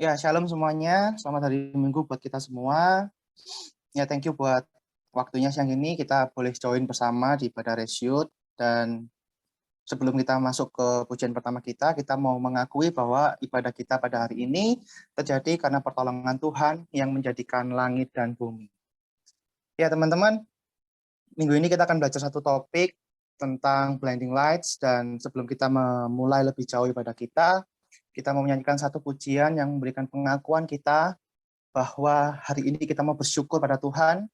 Ya, shalom semuanya. Selamat hari Minggu buat kita semua. Ya, thank you buat waktunya siang ini. Kita boleh join bersama di ibadah resyut. Dan sebelum kita masuk ke pujian pertama kita mau mengakui bahwa ibadah kita pada hari ini terjadi karena pertolongan Tuhan yang menjadikan langit dan bumi. Ya, teman-teman, minggu ini kita akan belajar satu topik tentang blinding lights. Dan sebelum kita memulai lebih jauh ibadah kita mau menyanyikan satu pujian yang memberikan pengakuan kita bahwa hari ini kita mau bersyukur pada Tuhan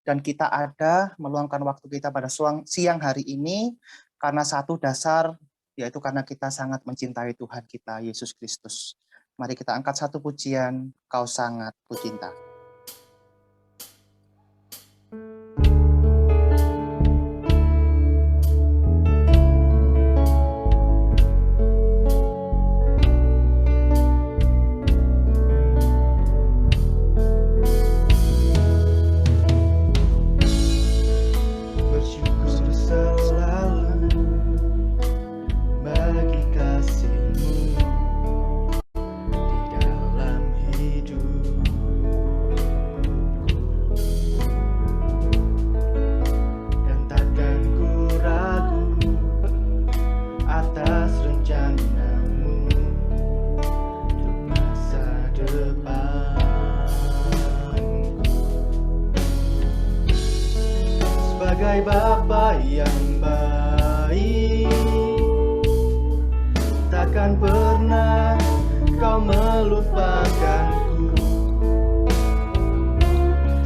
dan kita ada meluangkan waktu kita pada siang hari ini karena satu dasar, yaitu karena kita sangat mencintai Tuhan kita, Yesus Kristus. Mari kita angkat satu pujian, Kau Sangat Kucinta. Bapa yang baik, takkan pernah Kau melupakanku.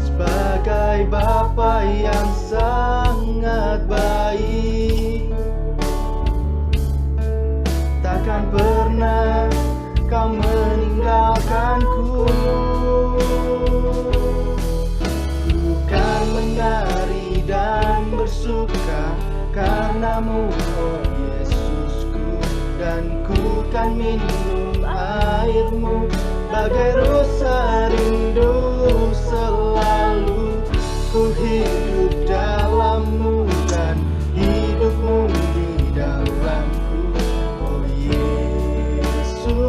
Sebagai Bapa yang sangat baik, takkan pernah Kau meninggalkanku. Ku kan menari dan bersuka karenamu, oh Yesusku, dan ku kan minum airmu bagai rusa rindu. Selalu ku hidup dalammu dan hidupmu di dalamku, oh Yesusku,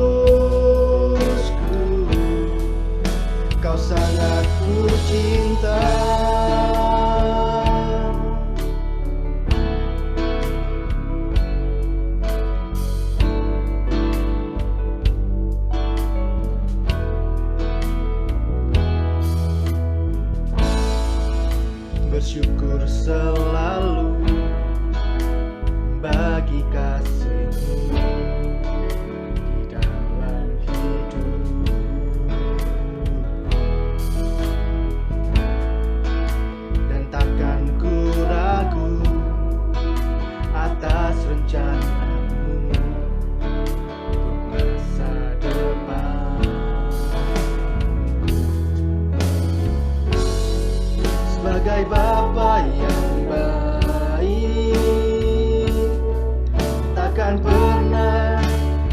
Kau sangat ku cinta. Bersyukur selalu bagi kasih-Mu di dalam hidup, dan takkan ku ragu atas rencana-Mu untuk masa depan. Sebagai Bapa yang baik, takkan pernah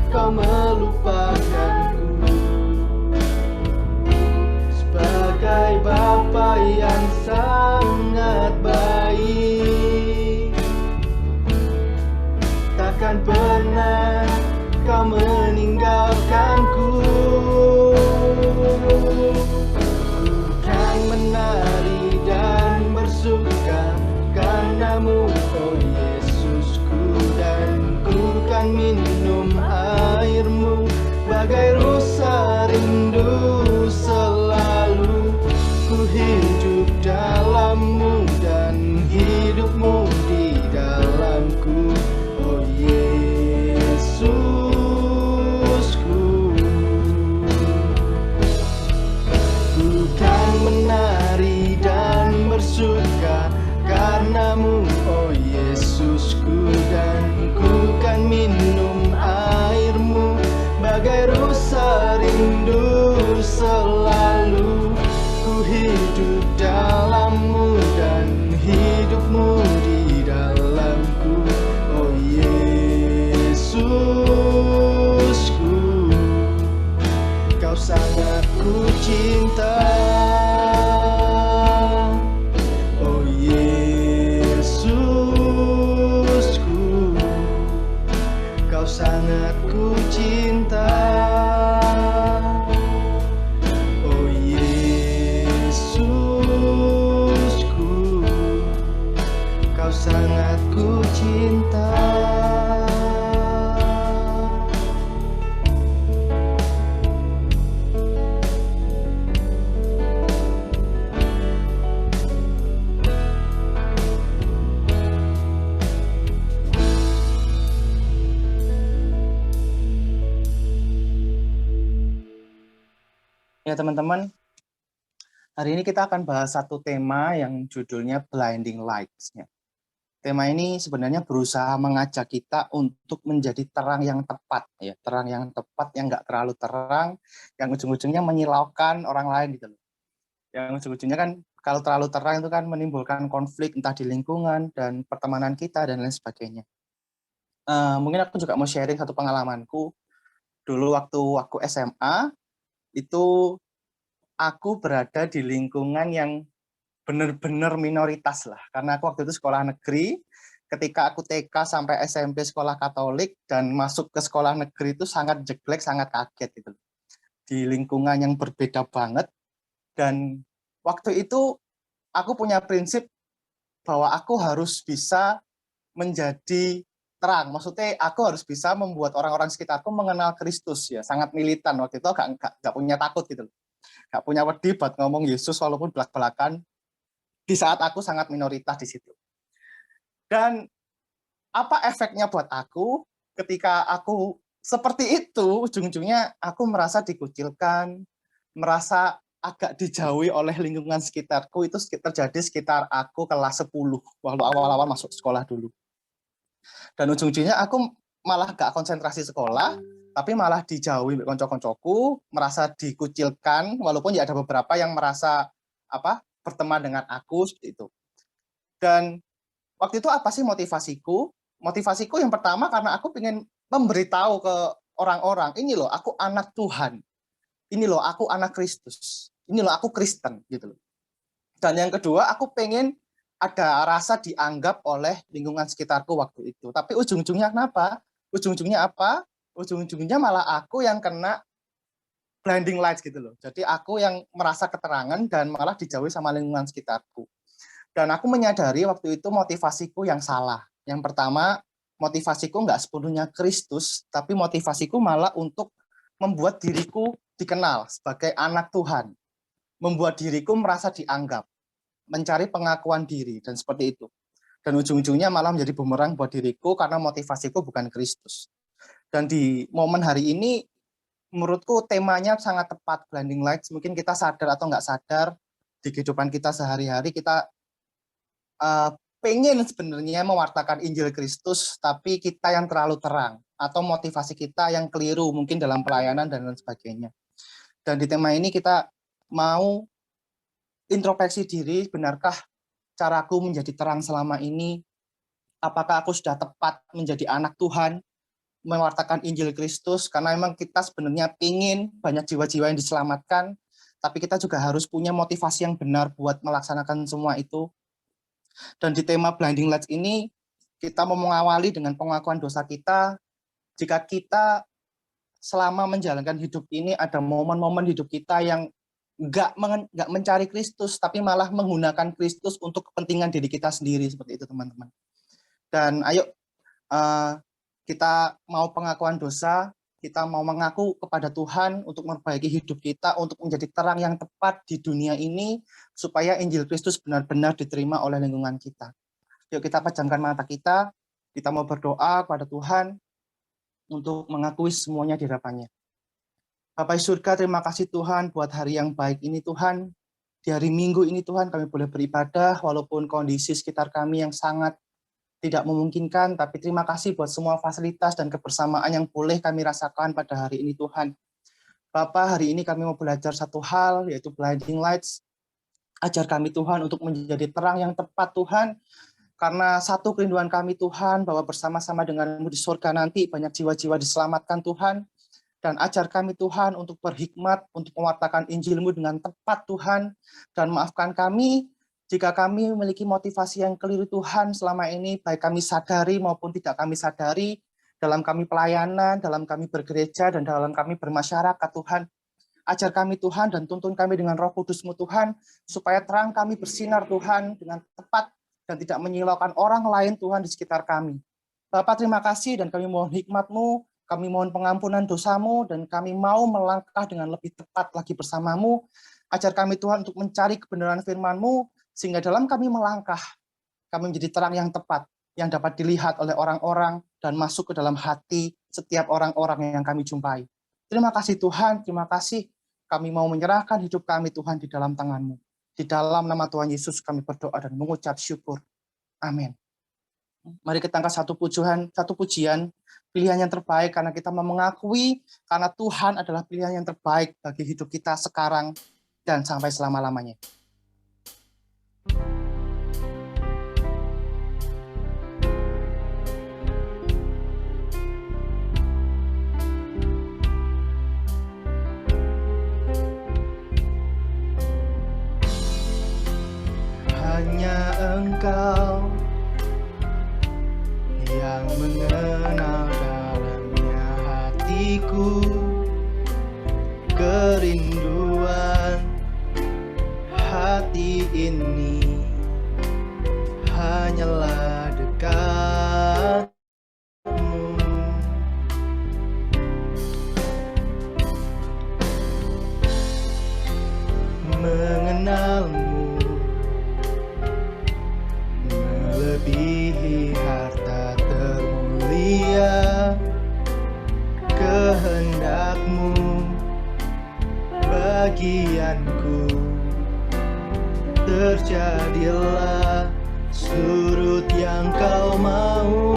Kau melupakanku. Sebagai Bapa yang sangat baik, takkan pernah Kau meninggalkanku. Ku kan menari dan bersuka karenamu, oh Yesusku, dan ku kan minum airmu bagai rusa rindu. Selalu ku hidup dalammu dan hidupmu di dalamku, oh Yesusku. Ku kan menari dan bersuka karenamu, oh Yesusku, dan ku kan minum airmu bagai rusa rindu. Selalu ku hidup dalammu dan hidupmu di dalamku, oh Yesusku, Kau sangat ku cinta. Oh Yesusku, Kau sangat ku cinta. cinta. Ya teman-teman, hari ini kita akan bahas satu tema yang judulnya Blinding Lights. Tema ini sebenarnya berusaha mengajak kita untuk menjadi terang yang tepat, ya, terang yang tepat yang nggak terlalu terang, yang ujung-ujungnya menyilaukan orang lain gitu loh. Yang ujung-ujungnya kan kalau terlalu terang itu kan menimbulkan konflik entah di lingkungan dan pertemanan kita dan lain sebagainya. Mungkin aku juga mau sharing satu pengalamanku. Dulu waktu aku SMA itu aku berada di lingkungan yang benar-benar minoritas lah. Karena aku waktu itu sekolah negeri, ketika aku TK sampai SMP sekolah Katolik dan masuk ke sekolah negeri itu sangat jeglek, sangat kaget gitu. Di lingkungan yang berbeda banget, dan waktu itu aku punya prinsip bahwa aku harus bisa menjadi terang. Maksudnya aku harus bisa membuat orang-orang sekitarku mengenal Kristus, ya. Sangat militan waktu itu, gak punya takut gitu. Gak punya wedi buat ngomong Yesus walaupun belak-belakan di saat aku sangat minoritas di situ. Dan apa efeknya buat aku ketika aku seperti itu, ujung-ujungnya aku merasa dikucilkan, merasa agak dijauhi oleh lingkungan sekitarku. Itu terjadi sekitar aku kelas 10, waktu awal-awal masuk sekolah dulu. Dan ujung-ujungnya aku malah gak konsentrasi sekolah, tapi malah dijauhi konco-koncoku, merasa dikucilkan, walaupun ya ada beberapa yang merasa berteman dengan aku seperti itu. Dan waktu itu apa sih motivasiku? Motivasiku yang pertama karena aku ingin memberitahu ke orang-orang, ini loh aku anak Tuhan, ini loh aku anak Kristus, ini loh aku Kristen gitu loh. Dan yang kedua aku pengen ada rasa dianggap oleh lingkungan sekitarku waktu itu. Tapi ujung-ujungnya kenapa? Ujung-ujungnya apa? Ujung-ujungnya malah aku yang kena blinding lights gitu loh. Jadi aku yang merasa keterangan dan malah dijauhi sama lingkungan sekitarku. Dan aku menyadari waktu itu motivasiku yang salah. Yang pertama, motivasiku nggak sepenuhnya Kristus, tapi motivasiku malah untuk membuat diriku dikenal sebagai anak Tuhan. Membuat diriku merasa dianggap, mencari pengakuan diri, dan seperti itu. Dan ujung-ujungnya malah menjadi bumerang buat diriku karena motivasiku bukan Kristus. Dan di momen hari ini, menurutku temanya sangat tepat, blinding lights. Mungkin kita sadar atau nggak sadar, di kehidupan kita sehari-hari, kita pengen sebenarnya mewartakan Injil Kristus, tapi kita yang terlalu terang, atau motivasi kita yang keliru, mungkin dalam pelayanan dan lain sebagainya. Dan di tema ini kita mau introspeksi diri, benarkah caraku menjadi terang selama ini? Apakah aku sudah tepat menjadi anak Tuhan, mewartakan Injil Kristus? Karena memang kita sebenarnya ingin banyak jiwa-jiwa yang diselamatkan, tapi kita juga harus punya motivasi yang benar buat melaksanakan semua itu. Dan di tema Blinding Lights ini, kita mau mengawali dengan pengakuan dosa kita. Jika kita selama menjalankan hidup ini, ada momen-momen hidup kita yang nggak mencari Kristus, tapi malah menggunakan Kristus untuk kepentingan diri kita sendiri, seperti itu teman-teman. Dan ayo, kita mau pengakuan dosa, kita mau mengaku kepada Tuhan untuk memperbaiki hidup kita, untuk menjadi terang yang tepat di dunia ini, supaya Injil Kristus benar-benar diterima oleh lingkungan kita. Yuk kita pejamkan mata kita mau berdoa kepada Tuhan untuk mengakui semuanya di hadapannya. Bapa di surga, terima kasih Tuhan buat hari yang baik ini Tuhan. Di hari Minggu ini Tuhan kami boleh beribadah, walaupun kondisi sekitar kami yang sangat tidak memungkinkan, tapi terima kasih buat semua fasilitas dan kebersamaan yang boleh kami rasakan pada hari ini Tuhan. Bapa, hari ini kami mau belajar satu hal, yaitu blinding lights. Ajar kami Tuhan untuk menjadi terang yang tepat Tuhan, karena satu kerinduan kami Tuhan, bahwa bersama-sama denganmu di surga nanti banyak jiwa-jiwa diselamatkan Tuhan. Dan ajar kami Tuhan untuk berhikmat, untuk mewartakan Injil-Mu dengan tepat Tuhan. Dan maafkan kami jika kami memiliki motivasi yang keliru Tuhan selama ini, baik kami sadari maupun tidak kami sadari, dalam kami pelayanan, dalam kami bergereja, dan dalam kami bermasyarakat Tuhan. Ajar kami Tuhan dan tuntun kami dengan Roh Kudus-Mu Tuhan, supaya terang kami bersinar Tuhan dengan tepat dan tidak menyilaukan orang lain Tuhan di sekitar kami. Bapa, terima kasih dan kami mohon hikmat-Mu, kami mohon pengampunan dosa-Mu, dan kami mau melangkah dengan lebih tepat lagi bersama-Mu. Ajar kami Tuhan untuk mencari kebenaran firman-Mu, sehingga dalam kami melangkah, kami menjadi terang yang tepat, yang dapat dilihat oleh orang-orang dan masuk ke dalam hati setiap orang-orang yang kami jumpai. Terima kasih Tuhan, terima kasih. Kami mau menyerahkan hidup kami Tuhan di dalam tangan-Mu. Di dalam nama Tuhan Yesus kami berdoa dan mengucap syukur. Amin. Mari kita angkat satu pujian, pilihan yang terbaik karena kita mau mengakui karena Tuhan adalah pilihan yang terbaik bagi hidup kita sekarang dan sampai selama-lamanya. Hanya Engkau yang mengenal dalamnya hatiku, kerinduan hati ini hanyalah dekat-Mu. Mengenal-Mu melebihi harta termulia, kehendak-Mu bagianku, terjadilah surut yang Kau mau.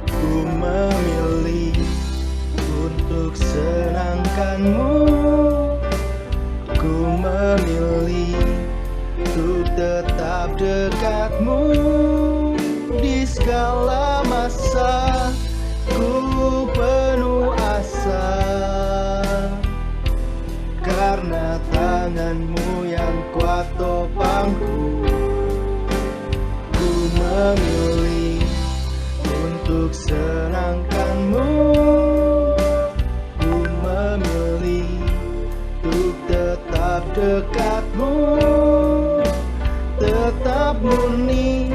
Ku memilih untuk senangkan-Mu, ku memilih untuk tetap dekat-Mu di segala masa. Ku penuh asa karena tangan-Mu yang kuat topangku. Ku memilih untuk senangkan-Mu, ku memilih untuk tetap dekat-Mu, tetap murni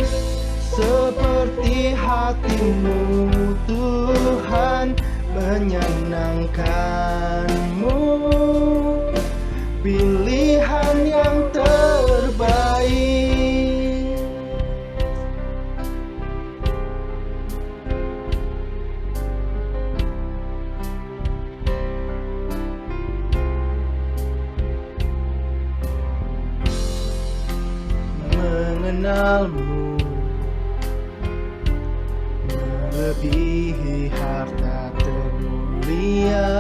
seperti hati-Mu Tuhan, menyenangkan-Mu, pilihan yang terbaik. Mengenal-Mu melebihi harta termulia,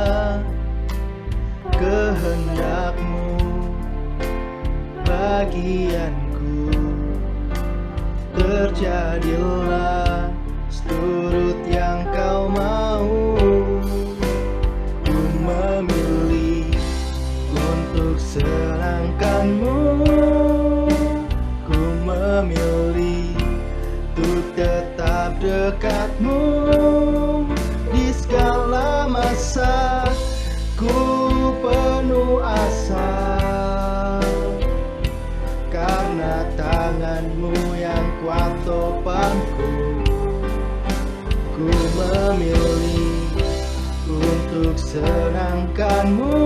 kehendak-Mu bagianku, terjadilah seturut yang Kau mau. Ku memilih untuk senangkan-Mu, ku memilih untuk tetap dekat-Mu di segala masa. Ku penuh asa karena tangan-Mu yang kuat topangku. Ku memilih untuk senangkan-Mu,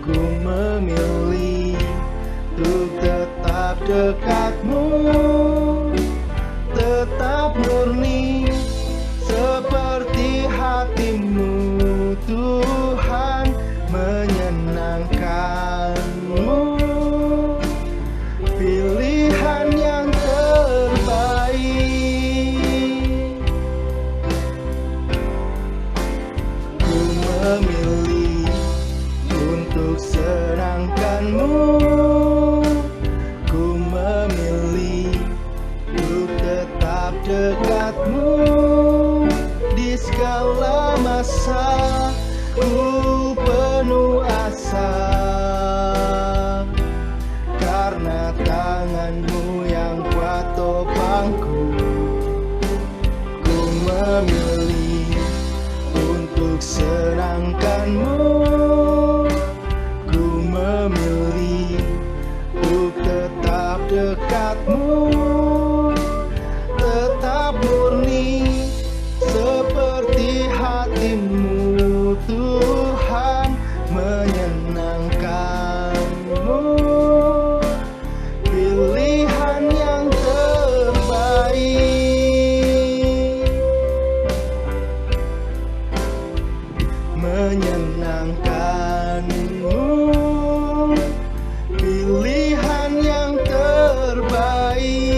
ku memilih untuk tetap dekat-Mu, tetap murni seperti hati-Mu Tuhan, menyenangkan-Mu, pilihan yang terbaik. Ku memilih untuk senangkan-Mu, ku memilih untuk tetap dekat-Mu di segala masa. Ku penuh asa karena tangan-Mu yang kuat topangku. Ku memilih untuk senangkan-Mu, ku memilih untuk tetap dekat menyenangkanmu, pilihan yang terbaik.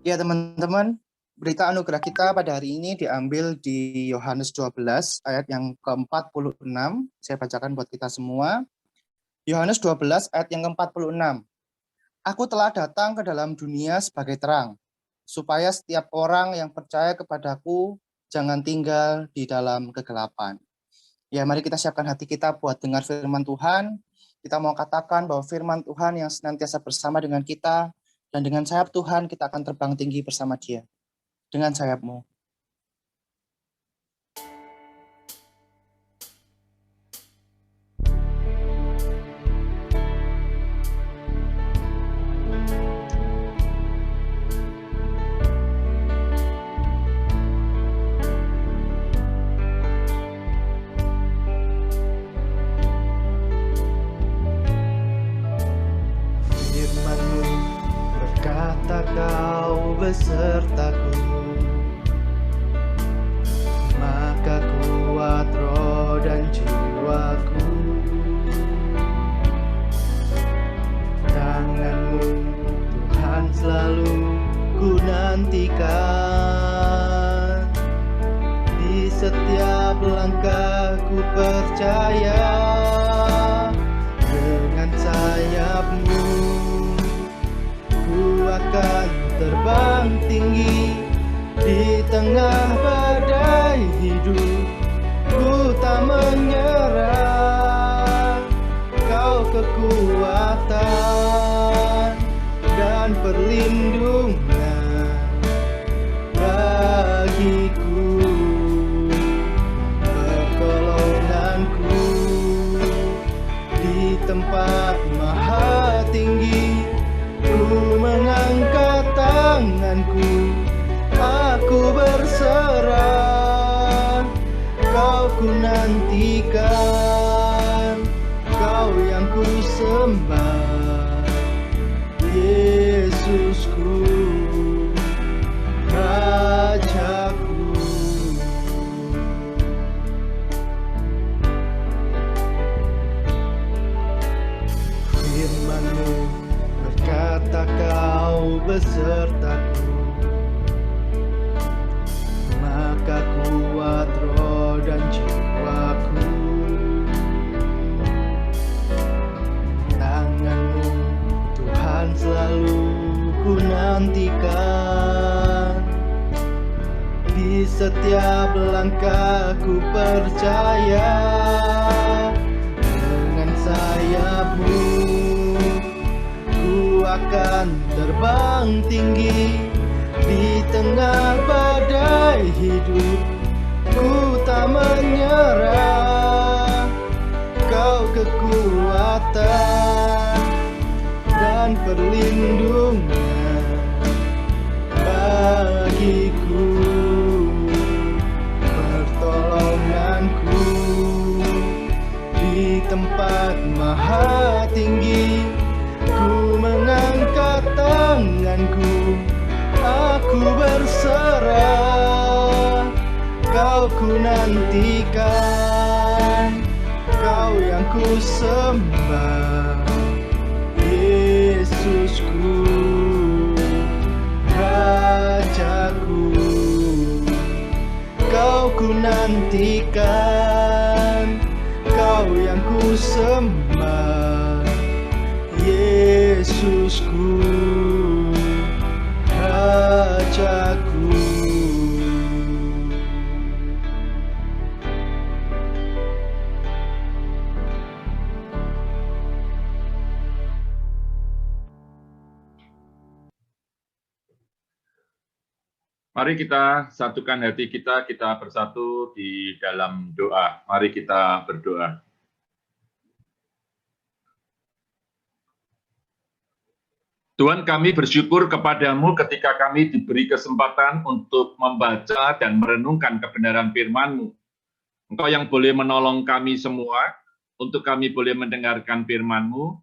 Ya teman-teman, berita anugerah kita pada hari ini diambil di Yohanes 12 ayat yang ke-46. Saya bacakan buat kita semua. Yohanes 12 ayat yang ke-46. Aku telah datang ke dalam dunia sebagai terang, supaya setiap orang yang percaya kepadaku jangan tinggal di dalam kegelapan. Ya, mari kita siapkan hati kita buat dengar firman Tuhan. Kita mau katakan bahwa firman Tuhan yang senantiasa bersama dengan kita, dan dengan sayap Tuhan kita akan terbang tinggi bersama Dia. Dengan sayapmu. Firman-Mu berkata Kau besertaku, maka kuat roh dan jiwaku. Tangan-Mu Tuhan selalu ku nantikan, di setiap langkah ku percaya. Dengan sayap-Mu ku akan terbang tinggi, di tengah badai hidup ku tak menyerah. Kau kekuatan dan perlindungan bagiku, pertolonganku di tempat maha tinggi. Ku mengangkat tanganku, aku berserah. Kau ku nantikan, Kau yang ku sembah, Yesusku, Rajaku. Firman-Mu berkata Kau besertaku, maka kuat roh dan jiwaku. Tangan-Mu Tuhan selalu ku nantikan, di setiap langkah ku percaya. Dengan sayap-Mu ku akan terbang tinggi, di tengah badai hidup ku tak menyerah. Kau kekuatan dan perlindungan bagiku, pertolonganku di tempat maha tinggi. Ku mengangkat tanganku, aku berserah. Kau ku nantikan, Kau yang ku sembah, Yesusku, Rajaku. Kau ku nantikan, Kau yang ku sembah, Yesusku, Rajaku. Mari kita satukan hati kita, kita bersatu di dalam doa. Mari kita berdoa. Tuhan, kami bersyukur kepadamu ketika kami diberi kesempatan untuk membaca dan merenungkan kebenaran firman-Mu. Engkau yang boleh menolong kami semua, untuk kami boleh mendengarkan firman-Mu,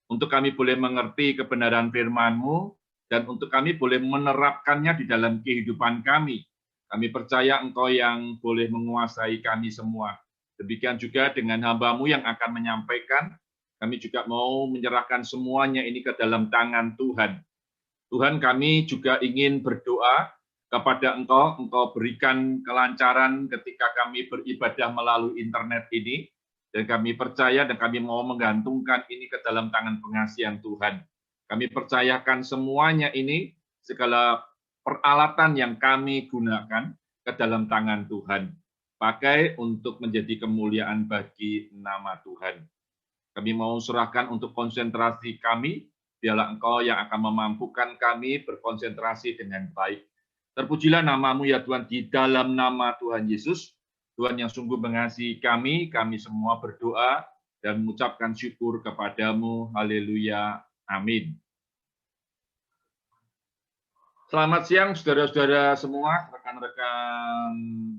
untuk kami boleh mengerti kebenaran firman-Mu, dan untuk kami boleh menerapkannya di dalam kehidupan kami. Kami percaya Engkau yang boleh menguasai kami semua. Demikian juga dengan hamba-Mu yang akan menyampaikan, kami juga mau menyerahkan semuanya ini ke dalam tangan Tuhan. Tuhan, kami juga ingin berdoa kepada Engkau, Engkau berikan kelancaran ketika kami beribadah melalui internet ini, dan kami percaya dan kami mau menggantungkan ini ke dalam tangan pengasihan Tuhan. Kami percayakan semuanya ini, segala peralatan yang kami gunakan ke dalam tangan Tuhan. Pakai untuk menjadi kemuliaan bagi nama Tuhan. Kami mau serahkan untuk konsentrasi kami, biarlah Engkau yang akan memampukan kami berkonsentrasi dengan baik. Terpujilah nama-Mu ya Tuhan, di dalam nama Tuhan Yesus, Tuhan yang sungguh mengasihi kami semua berdoa dan mengucapkan syukur kepada-Mu. Haleluya. Amin. Selamat siang saudara-saudara semua, rekan-rekan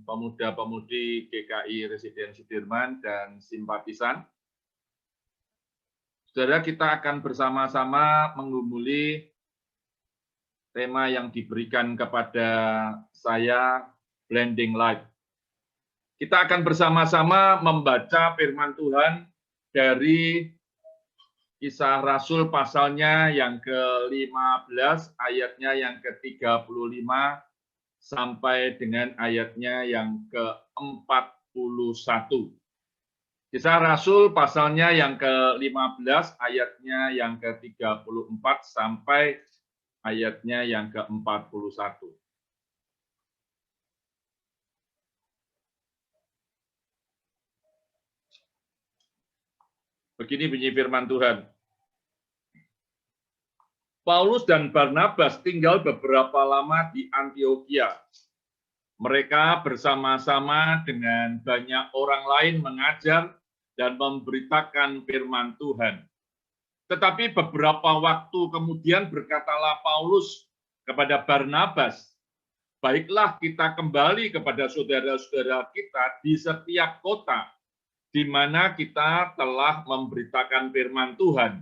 pemuda-pemudi GKI Residen Sudirman dan simpatisan. Saudara, kita akan bersama-sama menggumuli tema yang diberikan kepada saya, Blending Light. Kita akan bersama-sama membaca firman Tuhan dari Kisah Rasul pasalnya yang ke-15, ayatnya yang ke-35, sampai dengan ayatnya yang ke-41. Kisah Rasul pasalnya yang ke-15, ayatnya yang ke-34, sampai ayatnya yang ke-41. Begini bunyi firman Tuhan. Paulus dan Barnabas tinggal beberapa lama di Antiokhia. Mereka bersama-sama dengan banyak orang lain mengajar dan memberitakan firman Tuhan. Tetapi beberapa waktu kemudian berkatalah Paulus kepada Barnabas, baiklah kita kembali kepada saudara-saudara kita di setiap kota di mana kita telah memberitakan firman Tuhan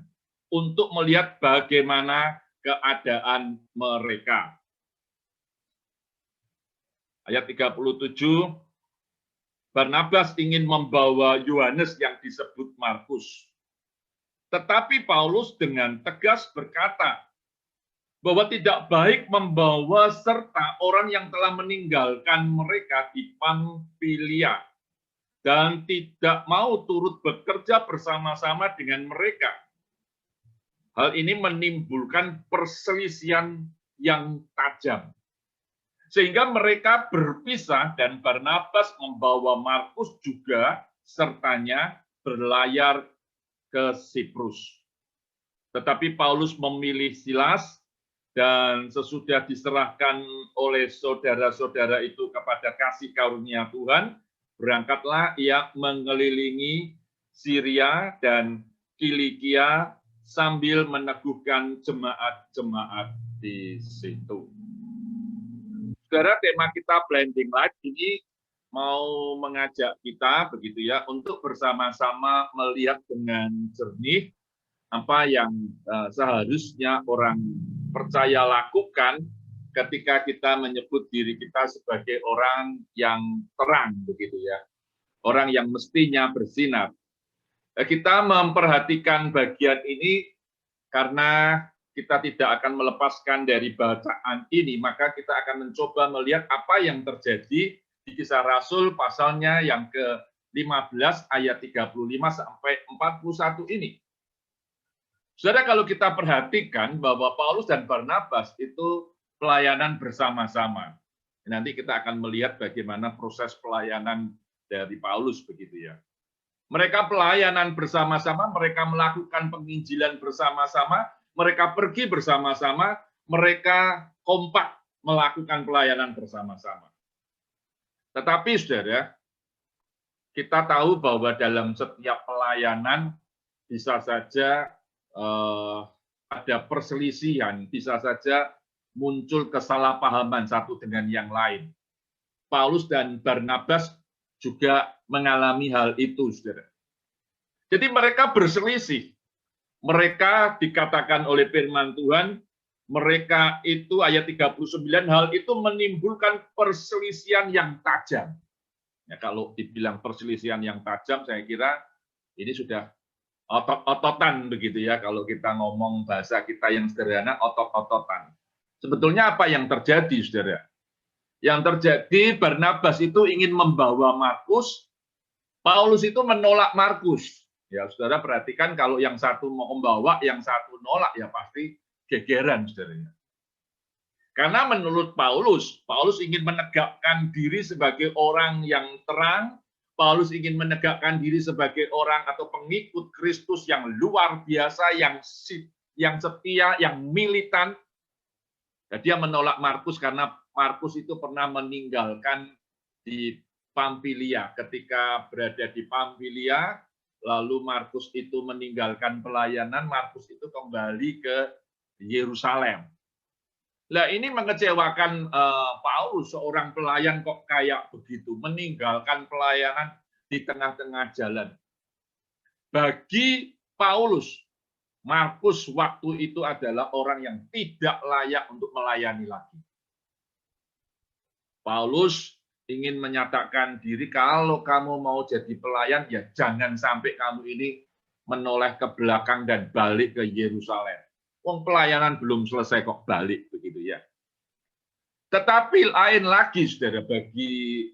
untuk melihat bagaimana keadaan mereka. Ayat 37, Barnabas ingin membawa Yohanes yang disebut Markus. Tetapi Paulus dengan tegas berkata bahwa tidak baik membawa serta orang yang telah meninggalkan mereka di Pamfilia dan tidak mau turut bekerja bersama-sama dengan mereka. Hal ini menimbulkan perselisihan yang tajam. Sehingga mereka berpisah dan Barnabas membawa Markus juga sertanya berlayar ke Siprus. Tetapi Paulus memilih Silas dan sesudah diserahkan oleh saudara-saudara itu kepada kasih karunia Tuhan, berangkatlah ia mengelilingi Syria dan Kilikia sambil meneguhkan jemaat-jemaat di situ. Saudara, tema kita Blending Light ini mau mengajak kita begitu ya untuk bersama-sama melihat dengan jernih apa yang seharusnya orang percaya lakukan ketika kita menyebut diri kita sebagai orang yang terang begitu ya. Orang yang mestinya bersinar. Kita memperhatikan bagian ini karena kita tidak akan melepaskan dari bacaan ini, maka kita akan mencoba melihat apa yang terjadi di Kisah Rasul pasalnya yang ke-15 ayat 35 sampai 41 ini. Saudara, kalau kita perhatikan bahwa Paulus dan Barnabas itu pelayanan bersama-sama. Nanti kita akan melihat bagaimana proses pelayanan dari Paulus begitu ya. Mereka pelayanan bersama-sama, mereka melakukan penginjilan bersama-sama, mereka pergi bersama-sama, mereka kompak melakukan pelayanan bersama-sama. Tetapi saudara, kita tahu bahwa dalam setiap pelayanan bisa saja ada perselisihan, bisa saja muncul kesalahpahaman satu dengan yang lain. Paulus dan Barnabas juga mengalami hal itu, saudara. Jadi mereka berselisih. Mereka dikatakan oleh firman Tuhan, mereka itu ayat 39, hal itu menimbulkan perselisihan yang tajam. Ya, kalau dibilang perselisihan yang tajam, saya kira ini sudah otot-ototan begitu ya, kalau kita ngomong bahasa kita yang sederhana, otot-ototan. Sebetulnya apa yang terjadi, saudara? Yang terjadi, Barnabas itu ingin membawa Markus, Paulus itu menolak Markus. Ya, saudara perhatikan kalau yang satu mau membawa, yang satu nolak, ya pasti gegeran, saudara. Karena menurut Paulus, Paulus ingin menegakkan diri sebagai orang yang terang, Paulus ingin menegakkan diri sebagai orang atau pengikut Kristus yang luar biasa, yang setia, yang militan. Dan dia menolak Markus karena Markus itu pernah meninggalkan di Pamfilia. Ketika berada di Pamfilia, lalu Markus itu meninggalkan pelayanan, Markus itu kembali ke Yerusalem. Nah, ini mengecewakan Paulus, seorang pelayan kok kayak begitu, meninggalkan pelayanan di tengah-tengah jalan. Bagi Paulus, Markus waktu itu adalah orang yang tidak layak untuk melayani lagi. Paulus ingin menyatakan diri, kalau kamu mau jadi pelayan, ya jangan sampai kamu ini menoleh ke belakang dan balik ke Yerusalem. Wong pelayanan belum selesai kok balik begitu ya. Tetapi lain lagi, saudara, bagi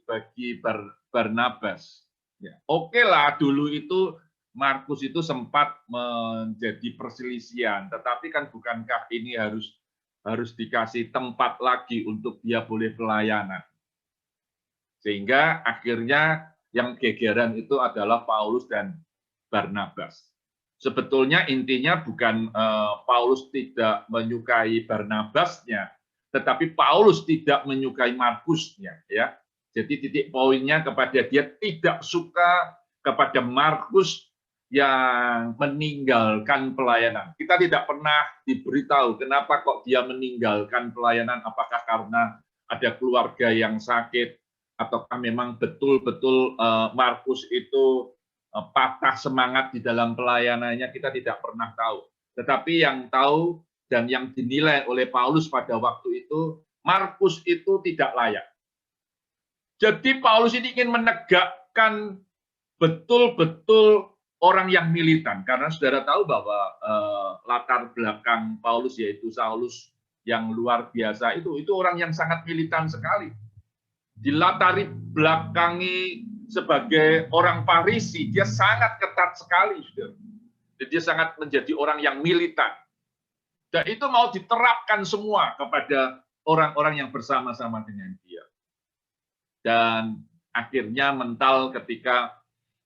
Barnabas. Ya, oke lah, dulu itu Markus itu sempat menjadi perselisihan, tetapi kan bukankah ini harus dikasih tempat lagi untuk dia boleh pelayanan. Sehingga akhirnya yang gegeran itu adalah Paulus dan Barnabas. Sebetulnya intinya bukan Paulus tidak menyukai Barnabasnya, tetapi Paulus tidak menyukai Markusnya, ya. Jadi titik poinnya kepada dia tidak suka kepada Markus yang meninggalkan pelayanan. Kita tidak pernah diberitahu kenapa kok dia meninggalkan pelayanan, apakah karena ada keluarga yang sakit, ataukah memang betul-betul Markus itu patah semangat di dalam pelayanannya, kita tidak pernah tahu. Tetapi yang tahu dan yang dinilai oleh Paulus pada waktu itu, Markus itu tidak layak. Jadi Paulus ini ingin menegakkan betul-betul orang yang militan, karena saudara tahu bahwa latar belakang Paulus, yaitu Saulus yang luar biasa itu orang yang sangat militan sekali. Dilatari belakangi sebagai orang Farisi, dia sangat ketat sekali, saudara. Dia sangat menjadi orang yang militan. Dan itu mau diterapkan semua kepada orang-orang yang bersama-sama dengan dia. Dan akhirnya mental ketika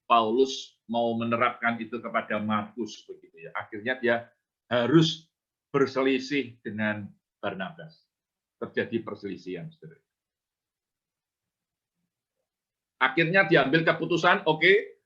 Paulus mau menerapkan itu kepada Markus, begitu ya. Akhirnya dia harus berselisih dengan Barnabas. Terjadi perselisihan, saudara. Akhirnya diambil keputusan, oke,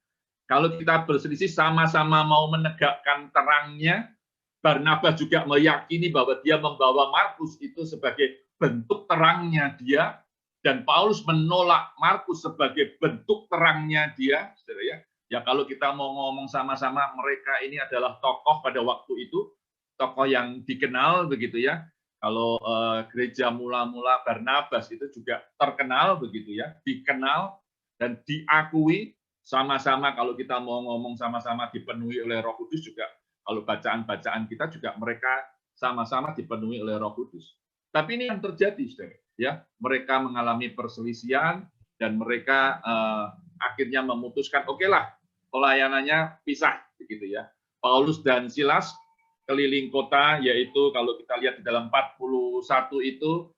kalau kita berselisih sama-sama mau menegakkan terangnya, Barnabas juga meyakini bahwa dia membawa Markus itu sebagai bentuk terangnya dia, dan Paulus menolak Markus sebagai bentuk terangnya dia, saudara ya. Ya kalau kita mau ngomong sama-sama, mereka ini adalah tokoh pada waktu itu, tokoh yang dikenal begitu ya. Kalau gereja mula-mula Barnabas itu juga terkenal begitu ya, dikenal dan diakui sama-sama. Kalau kita mau ngomong sama-sama dipenuhi oleh Roh Kudus juga, kalau bacaan-bacaan kita juga mereka sama-sama dipenuhi oleh Roh Kudus. Tapi ini yang terjadi, saudara, ya. Mereka mengalami perselisihan dan mereka akhirnya memutuskan, oke lah, pelayanannya pisah, begitu ya. Paulus dan Silas keliling kota, yaitu kalau kita lihat di dalam 41 itu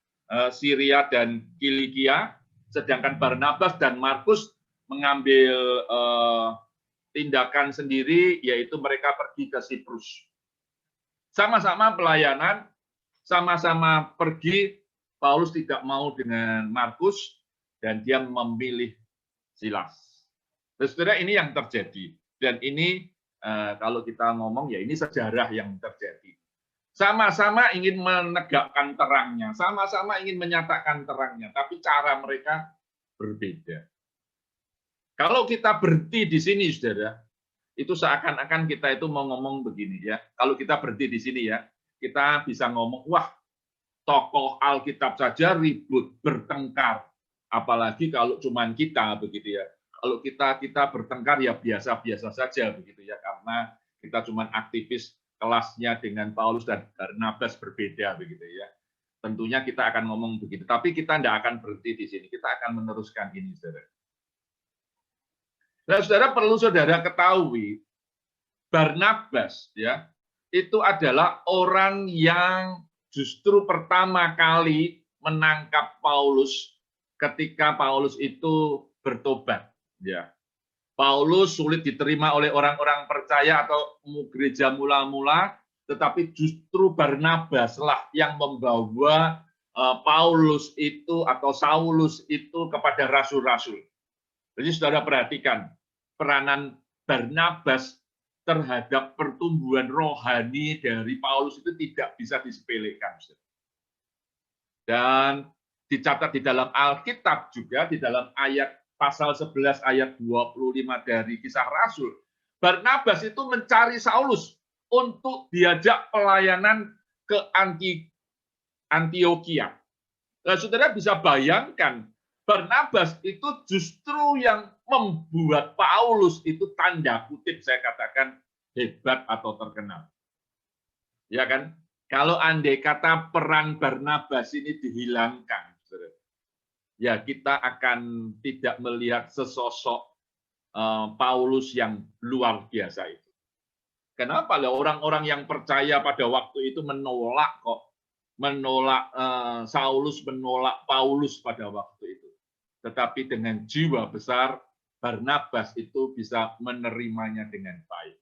Syria dan Kilikia. Sedangkan Barnabas dan Markus mengambil tindakan sendiri, yaitu mereka pergi ke Siprus. Sama-sama pelayanan, sama-sama pergi. Paulus tidak mau dengan Markus, dan dia memilih Silas. Saudara, ini yang terjadi. Dan ini, kalau kita ngomong, ya ini sejarah yang terjadi. Sama-sama ingin menegakkan terangnya, sama-sama ingin menyatakan terangnya, tapi cara mereka berbeda. Kalau kita berhenti di sini, saudara, itu seakan-akan kita itu mau ngomong begini ya. Kalau kita berhenti di sini ya, kita bisa ngomong, wah, tokoh Alkitab saja ribut, bertengkar. Apalagi kalau cuman kita begitu ya. Kalau kita bertengkar ya biasa-biasa saja begitu ya, karena kita cuman aktivis kelasnya dengan Paulus dan Barnabas berbeda begitu ya. Tentunya kita akan ngomong begitu, tapi kita tidak akan berhenti di sini. Kita akan meneruskan ini, saudara. Nah, saudara, perlu saudara ketahui, Barnabas ya itu adalah orang yang justru pertama kali menangkap Paulus ketika Paulus itu bertobat. Ya, Paulus sulit diterima oleh orang-orang percaya atau gereja mula-mula, tetapi justru Barnabas lah yang membawa Paulus itu atau Saulus itu kepada rasul-rasul. Jadi saudara perhatikan peranan Barnabas terhadap pertumbuhan rohani dari Paulus itu tidak bisa disepelekan. Dan dicatat di dalam Alkitab juga, di dalam ayat pasal 11 ayat 25 dari Kisah Rasul, Barnabas itu mencari Saulus untuk diajak pelayanan ke Antioquia. Nah, saudara bisa bayangkan, Barnabas itu justru yang membuat Paulus itu tanda kutip saya katakan hebat atau terkenal. Ya kan? Kalau andai kata peran Barnabas ini dihilangkan, saudara, ya kita akan tidak melihat sesosok Paulus yang luar biasa itu. Kenapa? Orang-orang yang percaya pada waktu itu menolak kok. Menolak Saulus, menolak Paulus pada waktu itu. Tetapi dengan jiwa besar, Barnabas itu bisa menerimanya dengan baik.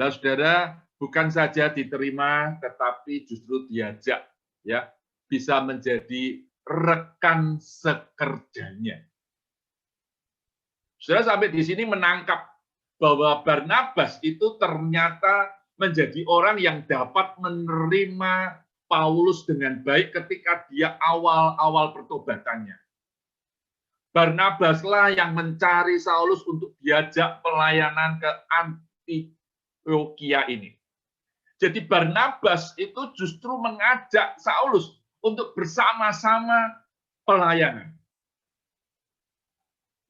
Nah, saudara, bukan saja diterima, tetapi justru diajak, ya, bisa menjadi rekan sekerjanya. Saudara sampai di sini menangkap bahwa Barnabas itu ternyata menjadi orang yang dapat menerima Paulus dengan baik ketika dia awal-awal pertobatannya. Barnabaslah yang mencari Saulus untuk diajak pelayanan ke Antioquia ini. Jadi Barnabas itu justru mengajak Saulus untuk bersama-sama pelayanan.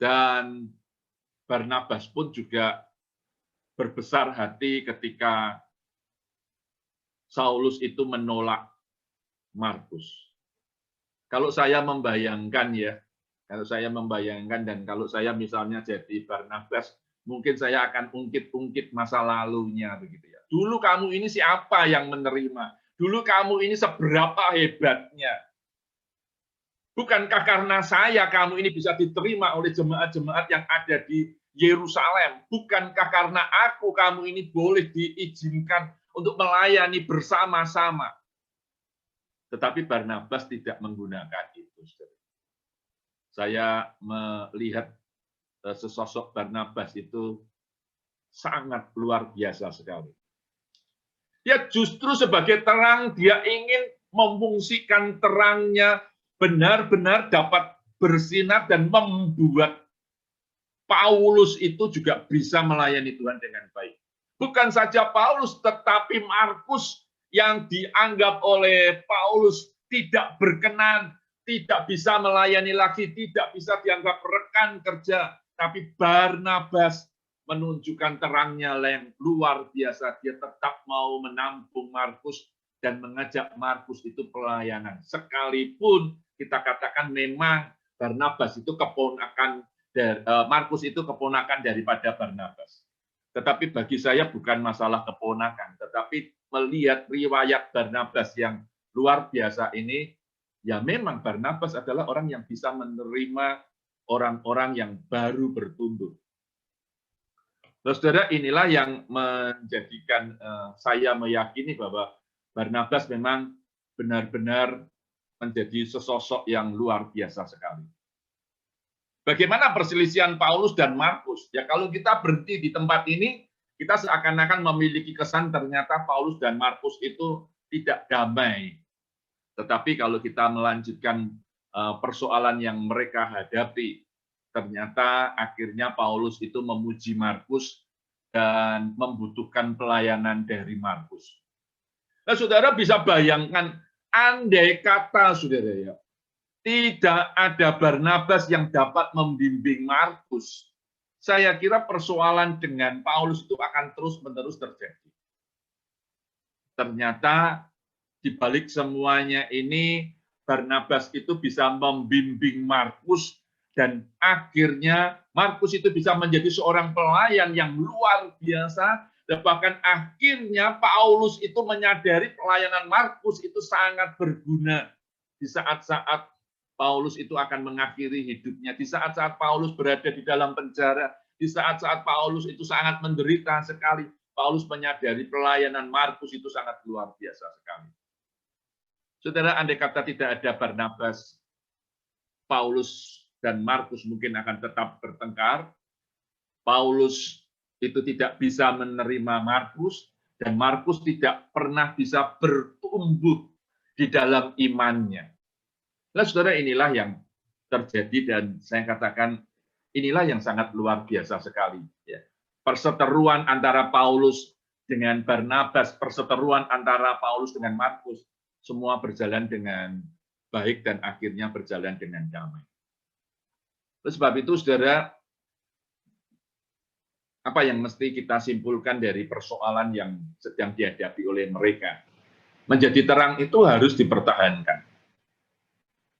Dan Barnabas pun juga berbesar hati ketika Saulus itu menolak Markus. Kalau saya membayangkan ya, dan kalau saya misalnya jadi Barnabas, mungkin saya akan ungkit-ungkit masa lalunya begitu ya. Dulu kamu ini siapa yang menerima? Dulu kamu ini seberapa hebatnya? Bukankah karena saya kamu ini bisa diterima oleh jemaat-jemaat yang ada di Yerusalem? Bukankah karena aku kamu ini boleh diizinkan untuk melayani bersama-sama? Tetapi Barnabas tidak menggunakan itu. Saya melihat sesosok Barnabas itu sangat luar biasa sekali. Dia justru sebagai terang, dia ingin memfungsikan terangnya benar-benar dapat bersinar dan membuat Paulus itu juga bisa melayani Tuhan dengan baik. Bukan saja Paulus, tetapi Markus yang dianggap oleh Paulus tidak berkenan, tidak bisa melayani lagi, tidak bisa dianggap rekan kerja. Tapi Barnabas menunjukkan terangnya yang luar biasa. Dia tetap mau menampung Markus dan mengajak Markus itu pelayanan. Sekalipun kita katakan memang Barnabas itu keponakan, Markus itu keponakan daripada Barnabas. Tetapi bagi saya bukan masalah keponakan, tetapi melihat riwayat Barnabas yang luar biasa ini, ya memang Barnabas adalah orang yang bisa menerima orang-orang yang baru bertumbuh. Nah, saudara, inilah yang menjadikan saya meyakini bahwa Barnabas memang benar-benar menjadi sesosok yang luar biasa sekali. Bagaimana perselisihan Paulus dan Markus? Ya, kalau kita berhenti di tempat ini, kita seakan-akan memiliki kesan ternyata Paulus dan Markus itu tidak damai. Tetapi kalau kita melanjutkan persoalan yang mereka hadapi, ternyata akhirnya Paulus itu memuji Markus dan membutuhkan pelayanan dari Markus. Nah, saudara bisa bayangkan, andai kata, saudara ya, tidak ada Barnabas yang dapat membimbing Markus, saya kira persoalan dengan Paulus itu akan terus-menerus terjadi. Ternyata di balik semuanya ini, Barnabas itu bisa membimbing Markus, dan akhirnya Markus itu bisa menjadi seorang pelayan yang luar biasa, dan bahkan akhirnya Paulus itu menyadari pelayanan Markus itu sangat berguna di saat-saat Paulus itu akan mengakhiri hidupnya, di saat-saat Paulus berada di dalam penjara, di saat-saat Paulus itu sangat menderita sekali. Paulus menyadari pelayanan Markus itu sangat luar biasa sekali. Saudara, andai kata tidak ada Barnabas, Paulus dan Markus mungkin akan tetap bertengkar. Paulus itu tidak bisa menerima Markus, dan Markus tidak pernah bisa bertumbuh di dalam imannya. Nah, saudara, inilah yang terjadi, dan saya katakan inilah yang sangat luar biasa sekali. Ya. Perseteruan antara Paulus dengan Barnabas, perseteruan antara Paulus dengan Markus, semua berjalan dengan baik dan akhirnya berjalan dengan damai. Oleh sebab itu, saudara, apa yang mesti kita simpulkan dari persoalan yang sedang dihadapi oleh mereka? Menjadi terang itu harus dipertahankan.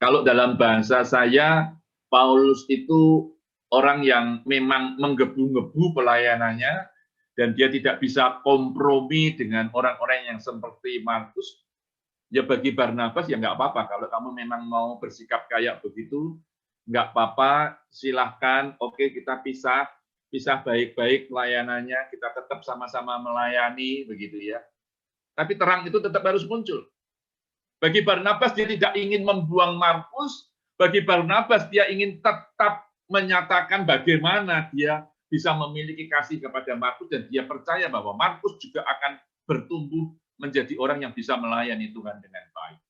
Kalau dalam bahasa saya, Paulus itu orang yang memang menggebu-gebu pelayanannya, dan dia tidak bisa kompromi dengan orang-orang yang seperti Markus. Ya, bagi Barnabas ya nggak apa-apa, kalau kamu memang mau bersikap kayak begitu, nggak apa-apa, silahkan, oke, kita pisah baik-baik pelayanannya, kita tetap sama-sama melayani, begitu ya. Tapi terang itu tetap harus muncul. Bagi Barnabas, dia tidak ingin membuang Markus. Bagi Barnabas, dia ingin tetap menyatakan bagaimana dia bisa memiliki kasih kepada Markus, dan dia percaya bahwa Markus juga akan bertumbuh menjadi orang yang bisa melayani Tuhan dengan baik.